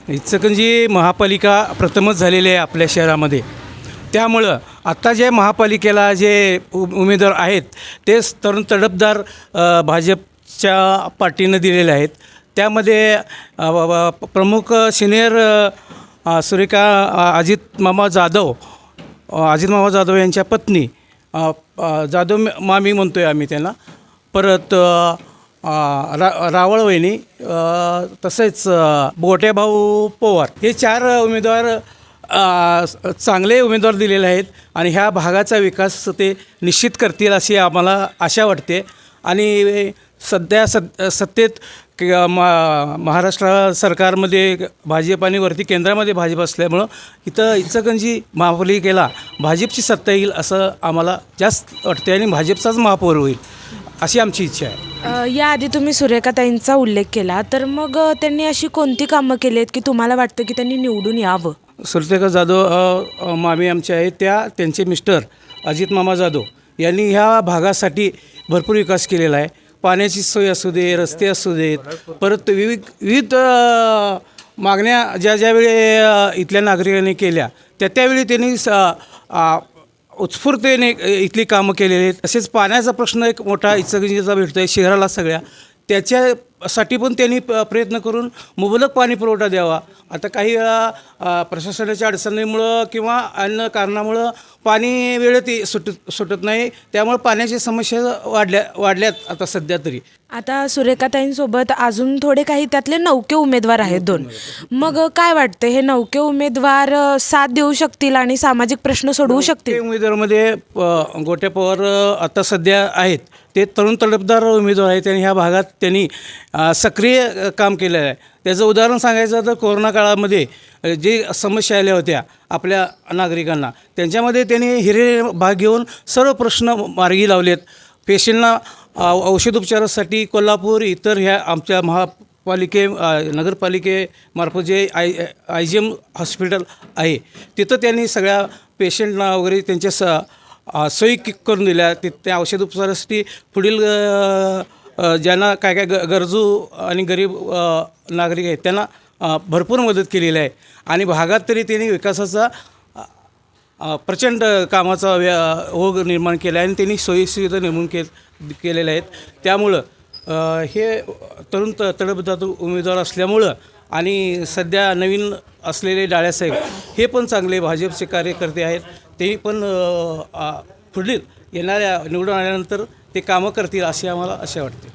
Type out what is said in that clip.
इचलकरंजी महापालिका प्रथमच झालेली आहे आपल्या शहरामध्ये. त्यामुळं आत्ता जे महापालिकेला जे उमेदवार आहेत तेच तरुण तडफदार भाजपच्या पार्टीनं दिलेले आहेत. त्यामध्ये प्रमुख सिनियर सुरेखा अजित मामा जाधव यांच्या पत्नी जाधव मामी म्हणतो आहे आम्ही त्यांना. परत रावळ वहिनी, तसेच बोट्याभाऊ पवार, हे 4 उमेदवार चांगले उमेदवार दिलेले आहेत आणि ह्या भागाचा विकास ते निश्चित करतील अशी आम्हाला आशा वाटते. आणि सध्या सत्तेत महाराष्ट्र सरकारमध्ये भाजप आणि वरती केंद्रामध्ये भाजप असल्यामुळं इथं इचलकरंजी महापालिकेला भाजपची सत्ता येईल असं आम्हाला जास्त वाटते आणि भाजपचाच महापौर होईल अशी आमची इच्छा आहे. याआधी तुम्ही सुरेखाताईंचा उल्लेख केला, तर मग त्यांनी अशी कोणती कामं केली आहेत की तुम्हाला वाटतं की त्यांनी निवडून यावं? सुरेखा जाधव मामी आमच्या आहेत, त्यांचे मिस्टर अजित मामा जाधव यांनी ह्या भागासाठी भरपूर विकास केलेला आहे. पाण्याची सोय असू दे, रस्ते असू देत, परत विविध मागण्या ज्यावेळी इथल्या नागरिकांनी केल्या त्यावेळी त्यांनी उत्स्फूर्ततेने इथली कामं केलेली आहेत. तसेच पाण्याचा प्रश्न एक मोठा इचलकरंजीचा भेटतो आहे शहराला सगळ्या, त्याच्यासाठी पण त्यांनी प्रयत्न करून मुबलक पाणी पुरवठा द्यावा. आता काही वेळा प्रशासनाच्या अडचणीमुळं किंवा अन्य कारणामुळं पाणी वेळेत सुटत नाही, त्यामुळे पाण्याची समस्या वाढल्यात आता सध्या तरी. आता सुरेखाताईंसोबत अजून थोडे काही त्यातले नौके उमेदवार आहेत 2. मग काय वाटतं, हे नौके उमेदवार साथ देऊ शकतील आणि सामाजिक प्रश्न सोडवू शकतील? उमेदवारामध्ये गोट्या पवार आता सध्या आहेत, ते तरुण तडफदार उमेदवार आहेत आणि ह्या भागात त्यांनी सक्रिय काम केलेलं आहे. त्याचं उदाहरण सांगायचं तर कोरोना काळामध्ये जे समस्या आल्या होत्या आपल्या नागरिकांना, त्यांच्यामध्ये त्यांनी हिरे भाग घेऊन सर्व प्रश्न मार्गी लावलेत. पेशंटना औषधोपचारासाठी कोल्हापूर इतर ह्या आमच्या नगरपालिकेमार्फत जे IGM हॉस्पिटल आहे तिथं त्यांनी सगळ्या पेशंटना वगैरे त्यांच्या सोयी करून दिल्या. त्या औषधोपचारासाठी पुढील ज्यांना काय गरजू आणि गरीब नागरिक आहेत त्यांना भरपूर मदत केलेली आहे. आणि भागात तरी त्यांनी विकासाचा प्रचंड कामाचा ओघ निर्माण केला आहे आणि त्यांनी सोयीसुविधा निर्माण केलेल्या आहेत. त्यामुळं हे तरुण तडफदार उमेदवार असल्यामुळं आणि सध्या नवीन असलेले डाळ्यासाहेब हे पण चांगले भाजपचे कार्यकर्ते आहेत. ते पण पुढील येणाऱ्या निवडून आल्यानंतर ते कामं करतील अशी आम्हाला आशा वाटते.